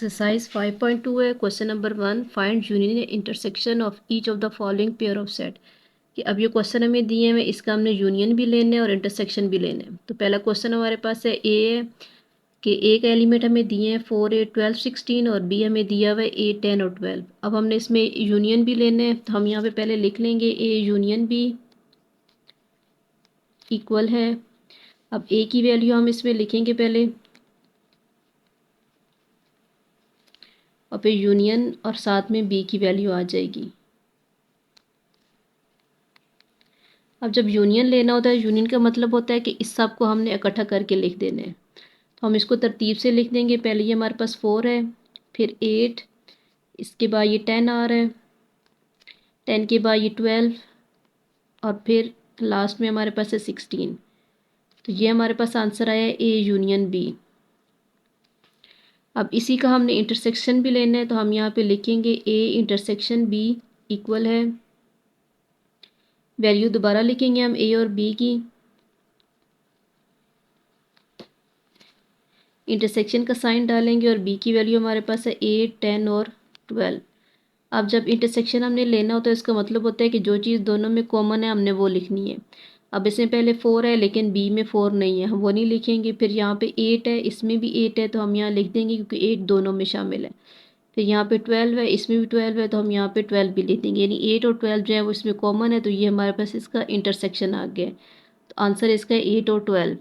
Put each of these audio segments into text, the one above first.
Exercise 5.2 है। Question number 1, find union intersection of each of the following pair of set. कि अब ये question हमें दिए हैं, इसका हमने यूनियन भी लेना है और इंटरसेक्शन भी लेना है। तो पहला क्वेश्चन हमारे पास है ए कि ए का एलिमेंट हमें दिए हैं 4, 8, 12, 16 और बी हमें दिया हुआ है 8, 10 और 12। अब हमने इसमें यूनियन भी लेना है, तो हम यहाँ पे पहले लिख लेंगे ए यूनियन बी इक्वल है। अब ए की वैल्यू हम इसमें लिखेंगे पहले और फिर यूनियन और साथ में बी की वैल्यू आ जाएगी। अब जब यूनियन लेना होता है, यूनियन का मतलब होता है कि इस सब को हमने इकट्ठा करके लिख देना है। तो हम इसको तरतीब से लिख देंगे। पहले ये हमारे पास 4 है, फिर 8, इसके बाद ये 10 आ रहा है, 10 के बाद ये 12 और फिर लास्ट में हमारे पास है 16। तो ये हमारे पास आंसर आया ए यूनियन बी। अब इसी का हमने इंटरसेक्शन भी लेना है, तो हम यहाँ पे लिखेंगे ए इंटरसेक्शन बी इक्वल है। वैल्यू दोबारा लिखेंगे हम ए और बी की। इंटरसेक्शन का साइन डालेंगे और बी की वैल्यू हमारे पास है 8, 10 और 12। अब जब इंटरसेक्शन हमने लेना होता है, इसका मतलब होता है कि जो चीज़ दोनों में कॉमन है हमने वो लिखनी है। अब इसमें पहले 4 है लेकिन बी में 4 नहीं है, हम वो नहीं लिखेंगे। फिर यहाँ पे 8 है, इसमें भी 8 है, तो हम यहाँ लिख देंगे क्योंकि 8 दोनों में शामिल है। फिर यहाँ पे 12 है, इसमें भी 12 है, तो हम यहाँ पे 12 भी लिख देंगे। यानी 8 और 12 जो है वो इसमें कॉमन है, तो ये हमारे पास इसका इंटरसेक्शन आ गया है। तो आंसर इसका 8 और 12।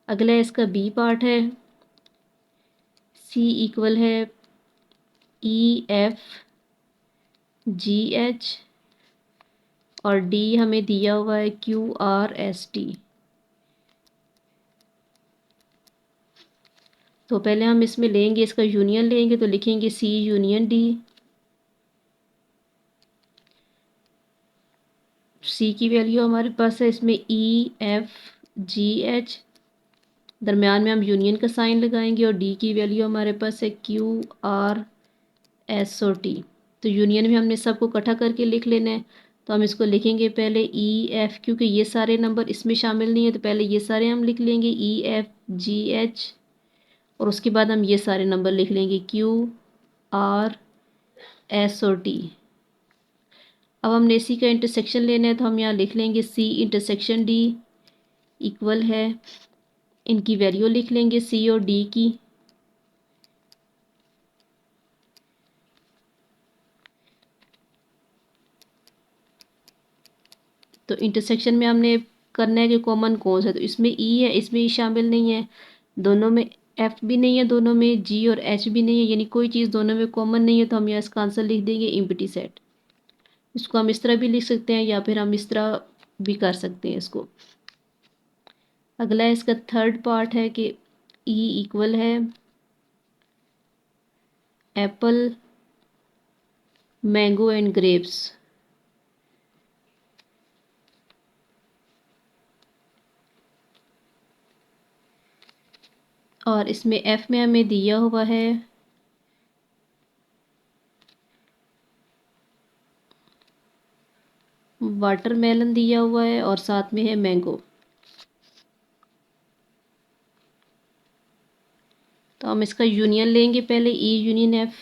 अगला इसका बी पार्ट है। सी इक्वल है ई एफ जी एच और डी हमें दिया हुआ है क्यू आर एस टी। तो पहले हम इसमें लेंगे, इसका यूनियन लेंगे, तो लिखेंगे सी यूनियन डी। सी की वैल्यू हमारे पास है इसमें ई एफ जी एच, दरम्यान में हम यूनियन का साइन लगाएंगे और डी की वैल्यू हमारे पास है क्यू आर एस और टी। तो यूनियन में हमने सबको इकट्ठा करके लिख लेना है। तो हम इसको लिखेंगे पहले ई एफ, क्योंकि ये सारे नंबर इसमें शामिल नहीं है, तो पहले ये सारे हम लिख लेंगे ई एफ जी एच और उसके बाद हम ये सारे नंबर लिख लेंगे क्यू आर एस और टी। अब हमने सी का इंटरसेक्शन लेना है, तो हम यहाँ लिख लेंगे सी इंटरसेक्शन डी इक्वल है, इनकी वैल्यू लिख लेंगे सी और डी की। तो इंटरसेक्शन में हमने करना है कि कॉमन कौन सा है, तो इसमें ई है, इसमें ई शामिल नहीं है, दोनों में एफ भी नहीं है, दोनों में जी और एच भी नहीं है, यानी कोई चीज़ दोनों में कॉमन नहीं है। तो हम यहाँ इसका आंसर लिख देंगे एम्प्टी सेट। इसको हम इस तरह भी लिख सकते हैं या फिर हम इस तरह भी कर सकते हैं इसको। अगला इसका थर्ड पार्ट है कि ई इक्वल है एप्पल मैंगो एंड ग्रेप्स। और इसमें एफ में हमें दिया हुआ है वाटरमेलन दिया हुआ है और साथ में है मैंगो। तो हम इसका यूनियन लेंगे पहले, ई यूनियन एफ।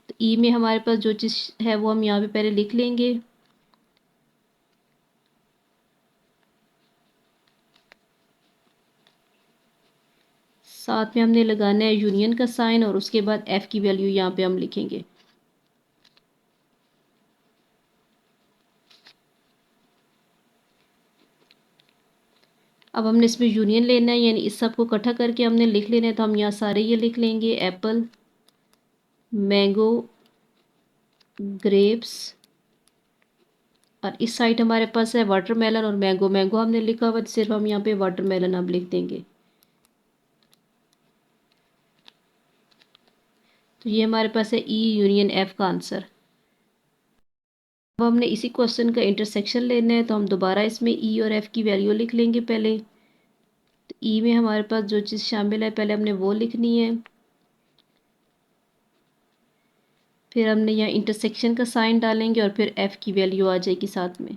तो ई में हमारे पास जो चीज़ है वो हम यहाँ पे पहले लिख लेंगे। साथ में हमने लगाना है यूनियन का साइन और उसके बाद एफ की वैल्यू यहाँ पे हम लिखेंगे। अब हमने इसमें यूनियन लेना है, यानी इस सब को इकट्ठा करके हमने लिख लेना है। तो हम यहाँ सारे ये लिख लेंगे एप्पल मैंगो ग्रेप्स और इस साइड हमारे पास है वाटरमेलन और मैंगो। मैंगो हमने लिखा हुआ, सिर्फ हम यहाँ पे वाटरमेलन अब लिख देंगे। तो ये हमारे पास है ई यूनियन एफ का आंसर। अब हमने इसी क्वेश्चन का इंटरसेक्शन लेना है, तो हम दोबारा इसमें ई और एफ की वैल्यू लिख लेंगे पहले। तो ई में हमारे पास जो चीज़ शामिल है पहले हमने वो लिखनी है, फिर हमने यहाँ इंटरसेक्शन का साइन डालेंगे और फिर एफ की वैल्यू आ जाएगी साथ में।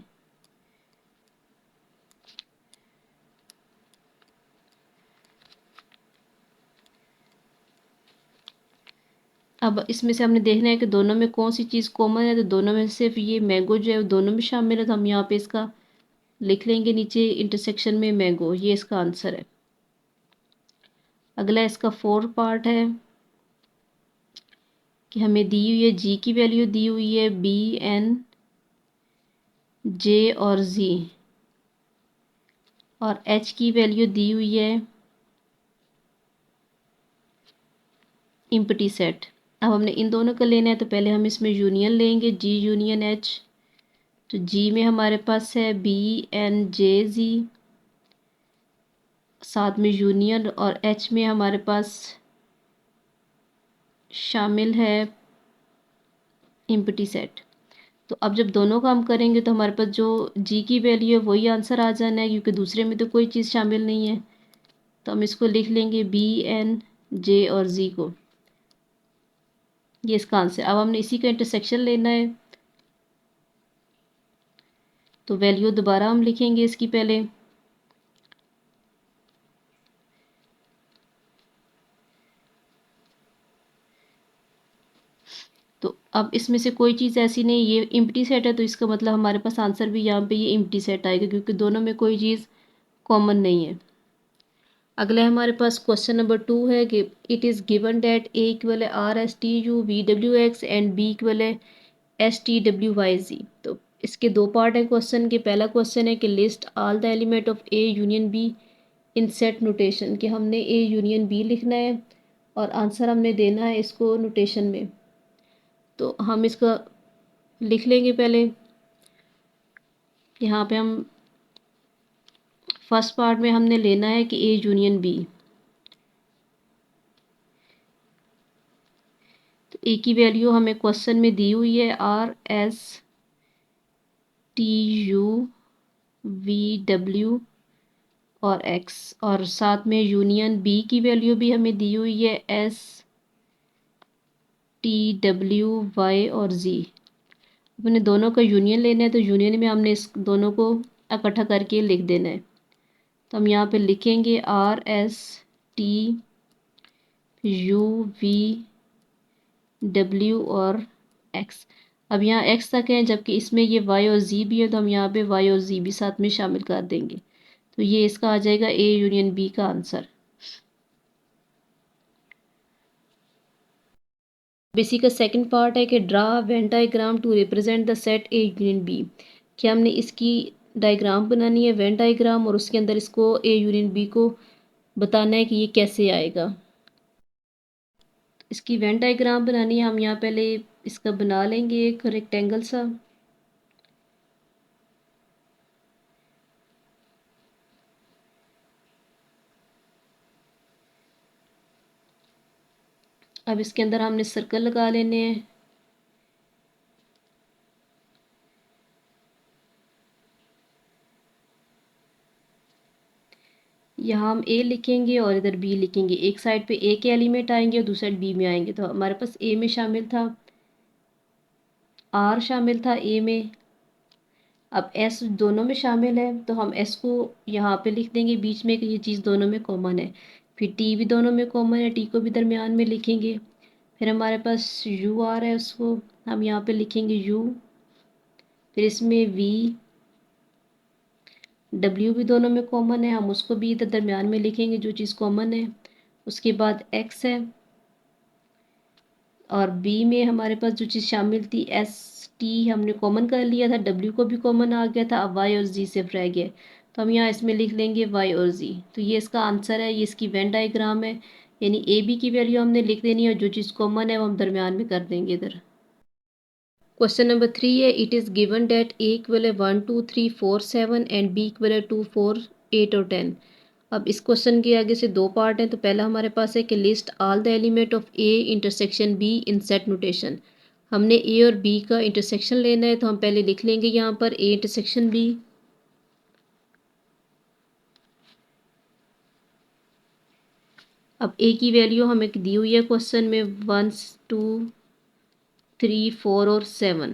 अब इसमें से हमने देखना है कि दोनों में कौन सी चीज़ कॉमन है, तो दोनों में सिर्फ ये मैंगो जो है वो दोनों में शामिल है, तो हम यहाँ पे इसका लिख लेंगे नीचे इंटरसेक्शन में मैंगो, ये इसका आंसर है। अगला इसका फोर्थ पार्ट है कि हमें दी हुई है जी की वैल्यू दी हुई है बी एन जे और जी, और एच की वैल्यू दी हुई है इम्पटी सेट। अब हमने इन दोनों का लेना है, तो पहले हम इसमें यूनियन लेंगे, जी यूनियन एच। तो जी में हमारे पास है बी एन जे जी, साथ में यूनियन, और एच में हमारे पास शामिल है इम्पटी सेट। तो अब जब दोनों काम करेंगे तो हमारे पास जो जी की वैल्यू है वही आंसर आ जाना है, क्योंकि दूसरे में तो कोई चीज़ शामिल नहीं है। तो हम इसको लिख लेंगे बी एन जे और जी को, ये इसका आंसर। अब हमने इसी का इंटरसेक्शन लेना है, तो वैल्यू दोबारा हम लिखेंगे इसकी पहले। तो अब इसमें से कोई चीज़ ऐसी नहीं, ये इम्प्टी सेट है, तो इसका मतलब हमारे पास आंसर भी यहाँ पे ये इम्प्टी सेट आएगा, क्योंकि दोनों में कोई चीज़ कॉमन नहीं है। अगला हमारे पास क्वेश्चन नंबर 2 है कि it is given that A equal है R S T U V W X and B equal है S T W Y G. तो इसके दो पार्ट है क्वेश्चन के। पहला क्वेश्चन है कि list all the element of A union be in set notation, कि हमने ए यूनियन बी लिखना है और आंसर हमने देना है इसको नोटेशन में। तो हम इसका लिख लेंगे पहले। यहाँ पे हम फर्स्ट पार्ट में हमने लेना है कि ए यूनियन बी। तो ए की वैल्यू हमें क्वेश्चन में दी हुई है R S T U V W और एक्स, और साथ में यूनियन बी की वैल्यू भी हमें दी हुई है एस टी डब्ल्यू वाई और जी। अपने दोनों का यूनियन लेना है, तो यूनियन में हमने इस दोनों को इकट्ठा करके लिख देना है। तो हम यहाँ पे लिखेंगे are S T U V W और एक्स। अब यहाँ एक्स तक है, जबकि इसमें ये वाई और जी भी है, तो हम यहाँ पे वाई और जी भी साथ में शामिल कर देंगे। तो ये इसका आ जाएगा ए यूनियन बी का आंसर। अब इसी का सेकंड पार्ट है कि draw Venn diagram to represent the set A union B, कि हमने इसकी डायग्राम बनानी है वेन डायग्राम, और उसके अंदर इसको ए यूनियन बी को बताना है कि ये कैसे आएगा। इसकी वेन डायग्राम बनानी है, हम यहाँ पहले इसका बना लेंगे एक रेक्टेंगल सा। अब इसके अंदर हमने सर्कल लगा लेने हैं। यहाँ हम ए लिखेंगे और इधर बी लिखेंगे। एक साइड पे ए के एलिमेंट आएंगे और दूसरी साइड बी में आएंगे। तो हमारे पास ए में शामिल था, आर शामिल था ए में। अब एस दोनों में शामिल है, तो हम एस को यहाँ पे लिख देंगे बीच में कि ये चीज़ दोनों में कॉमन है। फिर टी भी दोनों में कॉमन है, टी को भी दरमियान में लिखेंगे। फिर हमारे पास यू आ रहा है, उसको हम यहाँ पे लिखेंगे यू। फिर इसमें वी डब्ल्यू भी दोनों में कॉमन है, हम उसको भी इधर दरमियान में लिखेंगे जो चीज़ कॉमन है। उसके बाद एक्स है, और बी में हमारे पास जो चीज़ शामिल थी एस टी हमने कॉमन कर लिया था, डब्ल्यू को भी कॉमन आ गया था, अब वाई और जी सिर्फ रह गया। तो हम यहाँ इसमें लिख लेंगे वाई और जी। तो ये इसका आंसर है, ये इसकी वेन डायग्राम है। यानी ए बी की वैल्यू हमने लिख देनी है और जो चीज़ कॉमन है वो हम दरमियान में कर देंगे इधर। क्वेश्चन नंबर 3 है it is given that A equal है 1 2 3 4 7 एंड बी इक्वल है 2 4 8 और 10। अब इस क्वेश्चन के आगे से दो पार्ट हैं। तो पहला हमारे पास है कि list all the element of A intersection be in set notation. हमने ए और बी का इंटरसेक्शन लेना है, तो हम पहले लिख लेंगे यहाँ पर ए इंटरसेक्शन बी। अब ए की वैल्यू हमें दी हुई है क्वेश्चन में 1 2 3 4 और 7,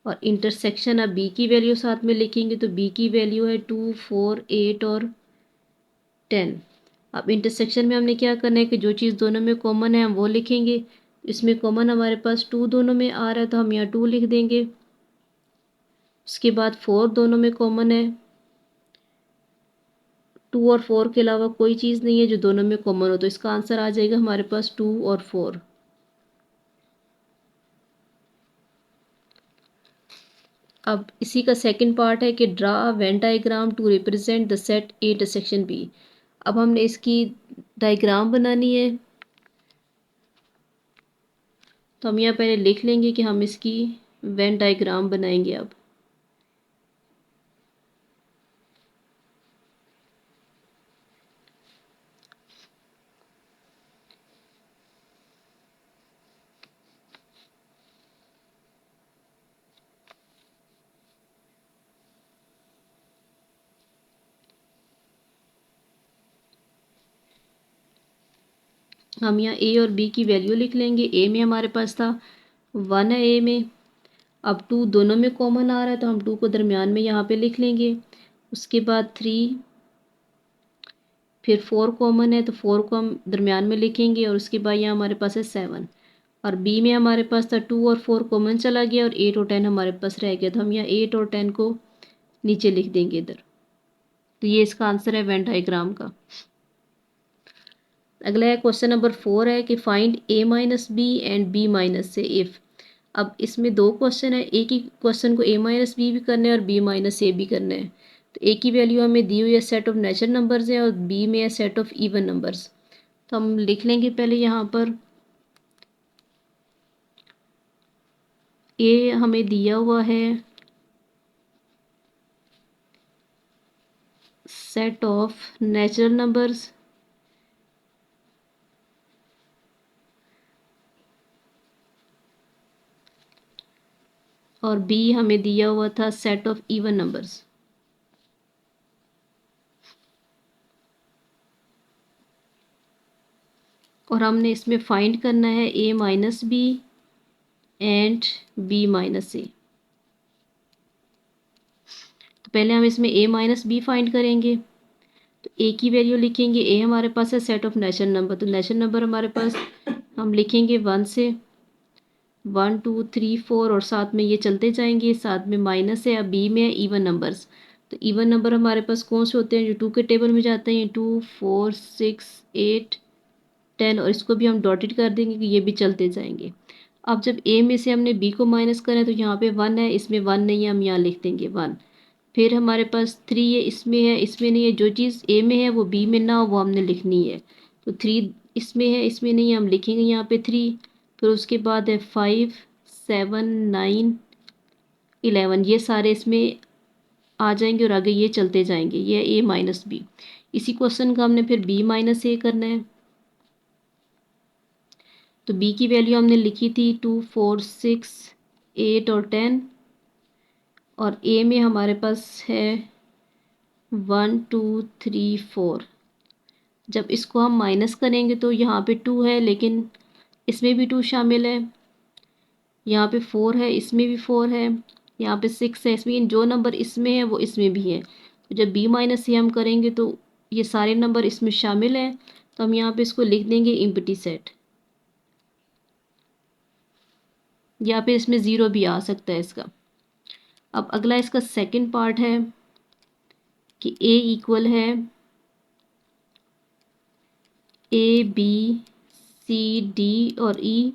और इंटरसेक्शन अब बी की वैल्यू साथ में लिखेंगे, तो बी की वैल्यू है 2 4 8 और 10। अब इंटरसेक्शन में हमने क्या करना है कि जो चीज़ दोनों में कॉमन है हम वो लिखेंगे। इसमें कॉमन हमारे पास 2 दोनों में आ रहा है तो हम यहाँ 2 लिख देंगे। उसके बाद 4 दोनों में कॉमन है, 2 और 4 के अलावा कोई चीज़ नहीं है जो दोनों में कॉमन हो, तो इसका आंसर आ जाएगा हमारे पास 2 और 4। अब इसी का सेकंड पार्ट है कि draw a Venn diagram to represent the set A intersection B. अब हमने इसकी डायग्राम बनानी है, तो हम यहाँ पहले लिख लेंगे कि हम इसकी वेन डायग्राम बनाएंगे। अब हम यहाँ ए और बी की वैल्यू लिख लेंगे। ए में हमारे पास था 1 है ए में, अब 2 दोनों में कॉमन आ रहा है तो हम 2 को दरमियान में यहाँ पे लिख लेंगे। उसके बाद 3, फिर 4 कॉमन है तो 4 को हम दरमियान में लिखेंगे, और उसके बाद यहाँ हमारे पास है 7। और बी में हमारे पास था 2 और 4 कॉमन चला गया और 8 और 10 हमारे पास रह गया, तो हम यहाँ 8 और 10 को नीचे लिख देंगे इधर। तो ये इसका आंसर है वेन डायग्राम का। अगला है क्वेश्चन नंबर 4 है कि find A minus B and B minus से इफ़। अब इसमें 2 क्वेश्चन है, एक ही क्वेश्चन को ए माइनस बी भी करना है और बी माइनस ए भी करना है। तो ए की वैल्यू हमें दी हुई है सेट ऑफ नेचुरल नंबर्स है और बी में है सेट ऑफ इवन नंबर्स। तो हम लिख लेंगे पहले यहाँ पर ए हमें दिया हुआ है सेट ऑफ नेचुरल नंबर्स और बी हमें दिया हुआ था सेट ऑफ इवन नंबर्स। और हमने इसमें फाइंड करना है A minus B and B minus A. तो पहले हम इसमें ए माइनस बी फाइंड करेंगे, तो ए की वैल्यू लिखेंगे। ए हमारे पास है सेट ऑफ नेचुरल नंबर, तो नेचुरल नंबर हमारे पास हम लिखेंगे 1 से 1 2 3 4 और साथ में ये चलते जाएंगे, साथ में माइनस है। अब बी में है इवन नंबर्स, तो इवन नंबर हमारे पास कौन से होते हैं जो 2 के टेबल में जाते हैं, 2 4 6 8 10, और इसको भी हम डॉटेड कर देंगे कि ये भी चलते जाएंगे। अब जब ए में से हमने बी को माइनस करना है तो यहाँ पे 1 है, इसमें 1 नहीं है, हम यहाँ लिख देंगे 1। फिर हमारे पास 3 है, इसमें नहीं है। जो चीज़ ए में है वो बी में ना हो वो हमने लिखनी है। तो 3 इसमें है, इसमें नहीं है, हम लिखेंगे यहाँ पे 3। फिर उसके बाद है 5 7 9 11, ये सारे इसमें आ जाएंगे और आगे ये चलते जाएंगे। ये ए माइनस बी। इसी क्वेश्चन का हमने फिर बी माइनस ए करना है। तो बी की वैल्यू हमने लिखी थी 2 4 6 8 और 10, और ए में हमारे पास है 1 2 3 4। जब इसको हम माइनस करेंगे तो यहाँ पे 2 है लेकिन इसमें भी 2 शामिल है, यहाँ पे 4 है, इसमें भी 4 है, यहाँ पे 6 है, इसमें जो नंबर इसमें है वो इसमें भी है। तो जब बी माइनस सी हम करेंगे तो ये सारे नंबर इसमें शामिल हैं, तो हम यहाँ पे इसको लिख देंगे एम्प्टी सेट। यहाँ पे इसमें ज़ीरो भी आ सकता है इसका। अब अगला इसका सेकंड पार्ट है कि ए इक्वल है ए बी सी डी और ई,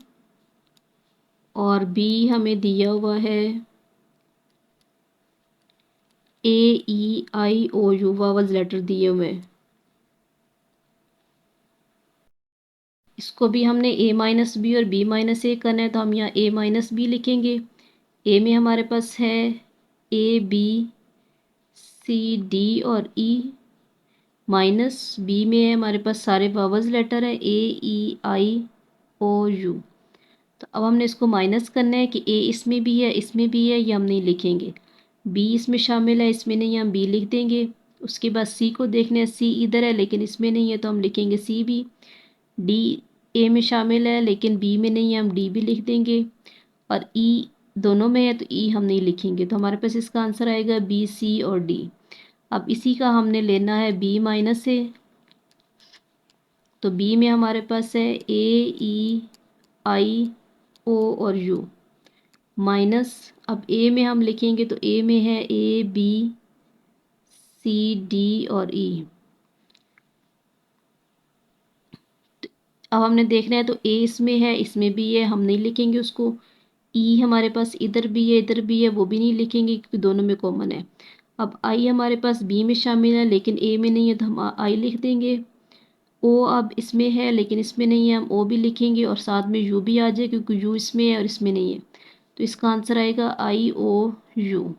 और बी हमें दिया हुआ है ए ई आई ओ यू, वावल्स लेटर दिए हुए हैं। इसको भी हमने ए माइनस बी और बी माइनस ए करना है, तो हम यहाँ ए माइनस बी लिखेंगे। ए में हमारे पास है ए बी सी डी और ई, माइनस बी में है हमारे पास सारे वावल्स लेटर है ए ई आई ओ यू। तो अब हमने इसको माइनस करना है कि ए इसमें भी है, इसमें भी है, ये हम नहीं लिखेंगे। बी इसमें शामिल है, इसमें नहीं, हम बी लिख देंगे। उसके बाद सी को देखना है, सी इधर है लेकिन इसमें नहीं है तो हम लिखेंगे सी भी। डी ए में शामिल है लेकिन बी में नहीं है, हम डी भी लिख देंगे। और ई दोनों में है तो ई हम नहीं लिखेंगे, तो हमारे पास इसका आंसर आएगा बी सी और डी। अब इसी का हमने लेना है बी माइनस ए। तो बी में हमारे पास है ए ई आई ओ और यू माइनस, अब ए में हम लिखेंगे तो ए में है ए बी सी डी और ई। अब हमने देखना है तो ए इसमें है, इसमें भी है, हम नहीं लिखेंगे उसको। ई हमारे पास इधर भी है, इधर भी है, वो भी नहीं लिखेंगे क्योंकि दोनों में कॉमन है। अब आई हमारे पास बी में शामिल है लेकिन ए में नहीं है तो हम आई लिख देंगे। ओ अब इसमें है लेकिन इसमें नहीं है, हम ओ भी लिखेंगे और साथ में यू भी आ जाए क्योंकि यू इसमें है और इसमें नहीं है। तो इसका आंसर आएगा आई ओ यू।